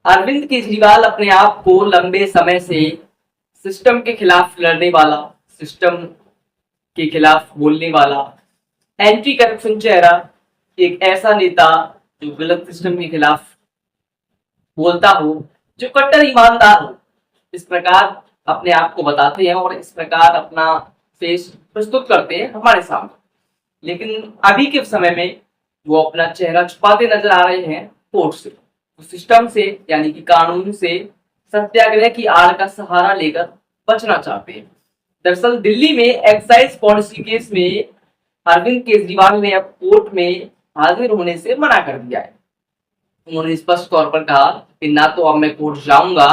अरविंद केजरीवाल अपने आप को लंबे समय से सिस्टम के खिलाफ लड़ने वाला, सिस्टम के खिलाफ बोलने वाला, एंटी करप्शन चेहरा, एक ऐसा नेता जो गलत सिस्टम के खिलाफ बोलता हो, जो कट्टर ईमानदार हो, इस प्रकार अपने आप को बताते हैं और इस प्रकार अपना फेस प्रस्तुत करते हैं हमारे सामने। लेकिन अभी के समय में वो अपना चेहरा छुपाते नजर आ रहे हैं कोर्ट से, सिस्टम से, यानी कि कानून से सत्याग्रह की आड़ का सहारा लेकर बचना चाहते हैं। दरअसल दिल्ली में एक्साइज पॉलिसी केस में अरविंद केजरीवाल ने अब कोर्ट में हाजिर होने से मना कर दिया है। उन्होंने स्पष्ट तौर पर कहा कि ना तो अब मैं कोर्ट जाऊंगा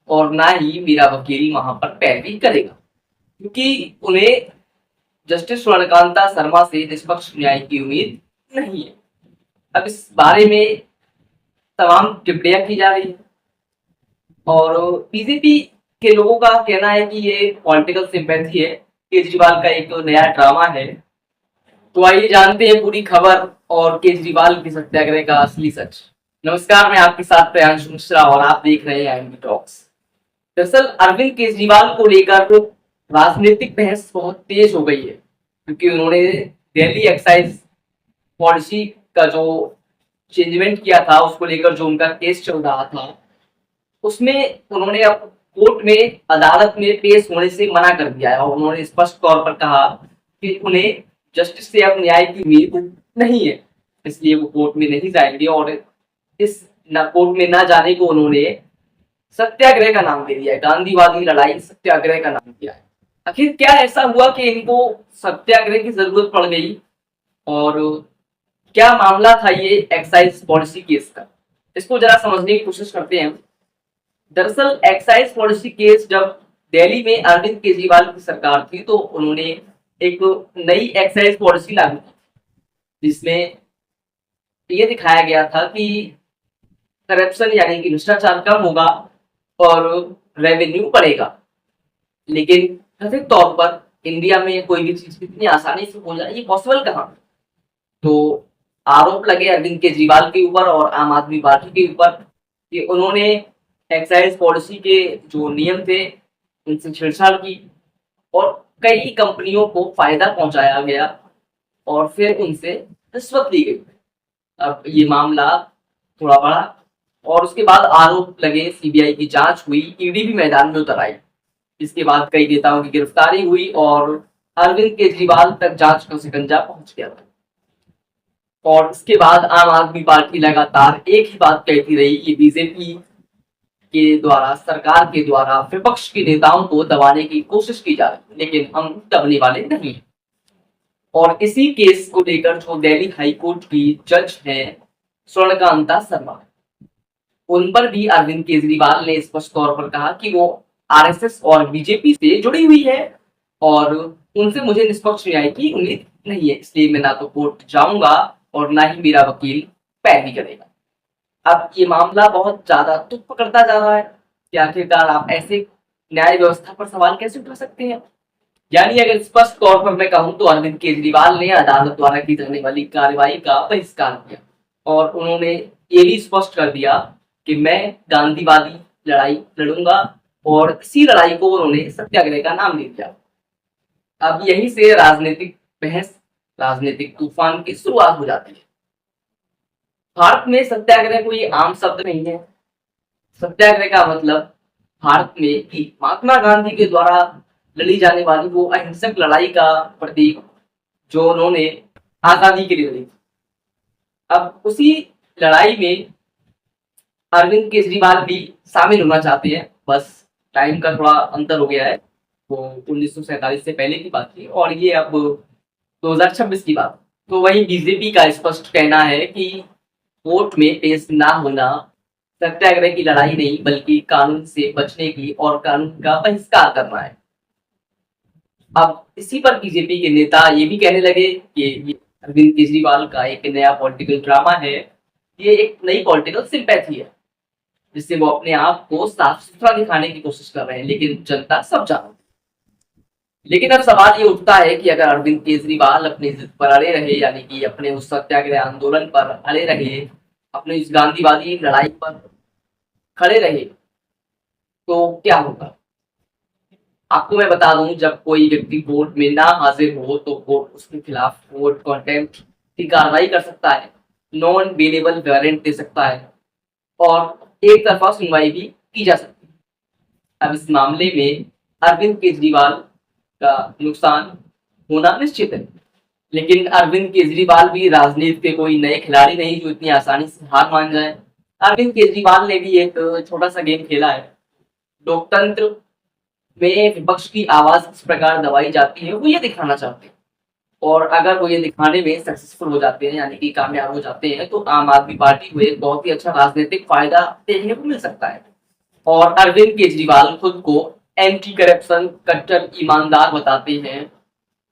और ना ही मेरा वकील वहां पर पैरवी करेगा, क्योंकि उन्हें जस्टिस स्वर्णकांता शर्मा से निष्पक्ष न्याय की उम्मीद नहीं है। अब इस बारे में तमाम टिप्पणियां की जा रही है और बीजेपी के लोगों का कहना है कि ये पॉलिटिकल सिंपैथी है, केजरीवाल का एक नया ड्रामा है। तो आइए जानते हैं पूरी खबर और केजरीवाल की सत्याग्रह का असली सच। नमस्कार, मैं आपके साथ प्रियांशु मिश्रा और आप देख रहे हैं आईएमबी टॉक्स। दरअसल अरविंद केजरीवाल को लेकर राजनीतिक बहस बहुत तेज हो गई है, क्योंकि उन्होंने दिल्ली एक्साइज पॉलिसी का जो चेंजमेंट किया था, उसको लेकर जो उनका केस चल रहा था, उसमें उन्होंने अब कोर्ट में, अदालत में पेश होने से मना कर दिया है और उन्होंने स्पष्ट तौर पर कहा कि उन्हें जस्टिस से अब न्याय की उम्मीद नहीं है, इसलिए वो कोर्ट में नहीं जाएंगे और इस कोर्ट में ना जाने को उन्होंने सत्याग्रह का नाम दे दिया है, गांधीवादी लड़ाई सत्याग्रह का नाम दिया है। आखिर क्या ऐसा हुआ कि इनको सत्याग्रह की जरूरत पड़ गई और क्या मामला था ये एक्साइज पॉलिसी केस का, इसको जरा समझने की कोशिश करते हैं। दरअसल एक्साइज पॉलिसी केस जब दिल्ली में अरविंद केजरीवाल की सरकार थी तो उन्होंने एक नई एक्साइज पॉलिसी लागू की, जिसमें ये दिखाया गया था कि करप्शन यानी कि भ्रष्टाचार कम होगा और रेवेन्यू बढ़ेगा। लेकिन कथित तौर पर इंडिया में कोई भी चीज इतनी आसानी से हो जाए, ये पॉसिबल कहाँ? तो आरोप लगे अरविंद केजरीवाल के ऊपर और आम आदमी पार्टी के ऊपर कि उन्होंने एक्साइज पॉलिसी के जो नियम थे उनसे छेड़छाड़ की और कई कंपनियों को फायदा पहुंचाया गया और फिर उनसे रिश्वत ली गई। अब ये मामला थोड़ा बड़ा और उसके बाद आरोप लगे, सीबीआई की जांच हुई, ईडी भी मैदान में उतर आई। इसके बाद कई नेताओं की गिरफ्तारी हुई और अरविंद केजरीवाल तक जांच का शिकंजा पहुंच गया था। और इसके बाद आम आदमी पार्टी लगातार एक ही बात कहती रही कि बीजेपी के द्वारा, सरकार के द्वारा विपक्ष के नेताओं को दबाने की कोशिश की जा रही है, लेकिन हम दबने वाले नहीं हैं। और इसी केस को लेकर जो दिल्ली हाई कोर्ट की जज हैं स्वर्णकांता शर्मा, उन पर भी अरविंद केजरीवाल ने स्पष्ट तौर पर कहा कि वो आरएसएस और बीजेपी से जुड़ी हुई है और उनसे मुझे निष्पक्ष न्याय की उम्मीद नहीं है, इसलिए मैं ना तो कोर्ट जाऊंगा और ना ही मेरा वकील पैरवी करेगा। अब ये मामला बहुत ज्यादा तुक पकड़ता जा रहा है कि आखिरकार आप ऐसे न्याय व्यवस्था पर सवाल कैसे उठा सकते हैं। यानी अगर स्पष्ट तौर पर मैं कहूं तो अरविंद केजरीवाल ने अदालत द्वारा की जाने वाली कार्रवाई का बहिष्कार किया और उन्होंने ये भी स्पष्ट कर दिया कि मैं गांधीवादी लड़ाई लड़ूंगा और इसी लड़ाई को उन्होंने सत्याग्रह का नाम दे दिया। अब यहीं से राजनीतिक बहस, राजनीतिक तूफान की शुरुआत हो जाती है। भारत में सत्याग्रह कोई आम शब्द नहीं है। सत्याग्रह का मतलब भारत में कि महात्मा गांधी के द्वारा लड़ी जाने वाली वो अहिंसक लड़ाई का प्रतीक जो उन्होंने आजादी के लिए लड़ी। अब उसी लड़ाई में अरविंद केजरीवाल भी शामिल होना चाहते हैं, बस टाइम का थोड़ा अंतर हो गया है। वो 1947 से पहले की बात थी और ये अब 2026 की बात। तो वही बीजेपी का स्पष्ट कहना है कि कोर्ट में पेश ना होना सत्याग्रह की लड़ाई नहीं, बल्कि कानून से बचने की और कानून का बहिष्कार करना है। अब इसी पर बीजेपी के नेता ये भी कहने लगे कि ये अरविंद केजरीवाल का एक नया पॉलिटिकल ड्रामा है, ये एक नई पॉलिटिकल सिंपैथी है, जिससे वो अपने आप को साफ सुथरा दिखाने की कोशिश कर रहे हैं, लेकिन जनता सब जानती। लेकिन अब सवाल ये उठता है कि अगर अरविंद केजरीवाल अपनी जिद पर अड़े रहे, यानी कि अपने उस सत्याग्रह आंदोलन पर अड़े रहे, अपने इस गांधीवादी लड़ाई पर खड़े रहे तो क्या होगा? आपको मैं बता दूं, जब कोई व्यक्ति कोर्ट में ना हाजिर हो तो कोर्ट उसके खिलाफ कोर्ट कंटेम्प्ट की कार्रवाई कर सकता है, नॉन बेलेबल वारंट दे सकता है और एक तरफा सुनवाई भी की जा सकती है। अब इस मामले में अरविंद केजरीवाल का नुकसान होना निश्चित है, लेकिन अरविंद केजरीवाल भी राजनीति के कोई नए खिलाड़ी नहीं जो इतनी आसानी से हार मान जाए। अरविंद केजरीवाल ने भी एक छोटा सा गेम खेला है। लोकतंत्र में विपक्ष की आवाज किस प्रकार दबाई जाती है वो ये दिखाना चाहते हैं, और अगर वो ये दिखाने में सक्सेसफुल हो जाते हैं, यानी कि कामयाब हो जाते हैं, तो आम आदमी पार्टी को एक बहुत ही अच्छा राजनीतिक फायदा देखने को मिल सकता है। और अरविंद केजरीवाल खुद को एंटी करप्शन कट्टर ईमानदार बताते हैं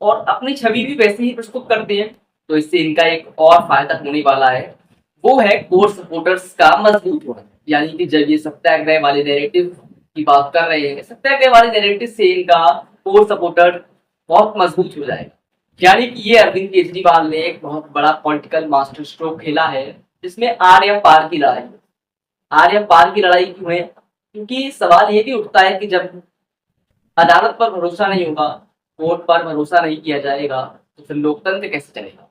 और अपनी छवि भी वैसे ही प्रस्तुत करते हैं, तो इससे इनका एक और फायदा होने वाला है, वो है कोर सपोर्टर्स का मजबूत होना। यानी कि जब ये सत्याग्रह वाले नैरेटिव की बात कर रहे हैं, सत्याग्रह वाले नैरेटिव से इनका कोर सपोर्टर बहुत मजबूत हो जाएगा। यानी कि ये अरविंद केजरीवाल ने एक बहुत बड़ा पॉलिटिकल मास्टर स्ट्रोक खेला है, जिसमें आर्य पार की लड़ाई। आर्य पार की लड़ाई क्यों है? क्योंकि सवाल ये भी उठता है कि जब अदालत पर भरोसा नहीं होगा, कोर्ट पर भरोसा नहीं किया जाएगा, तो फिर लोकतंत्र कैसे चलेगा?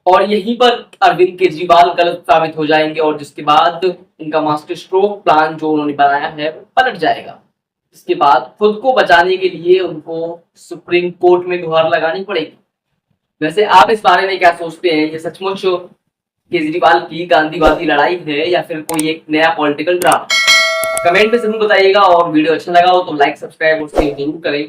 और यहीं पर अरविंद केजरीवाल गलत साबित हो जाएंगे और जिसके बाद इनका मास्टर स्ट्रोक प्लान जो उन्होंने बनाया है वो पलट जाएगा। इसके बाद खुद को बचाने के लिए उनको सुप्रीम कोर्ट में गुहार लगानी पड़ेगी। वैसे आप इस बारे में क्या सोचते हैं? ये सचमुच केजरीवाल की गांधीवादी लड़ाई है या फिर कोई एक नया पॉलिटिकल ड्रामा? कमेंट में जरूर बताइएगा, और वीडियो अच्छा लगा हो तो लाइक सब्सक्राइब और शेयर जरूर करें।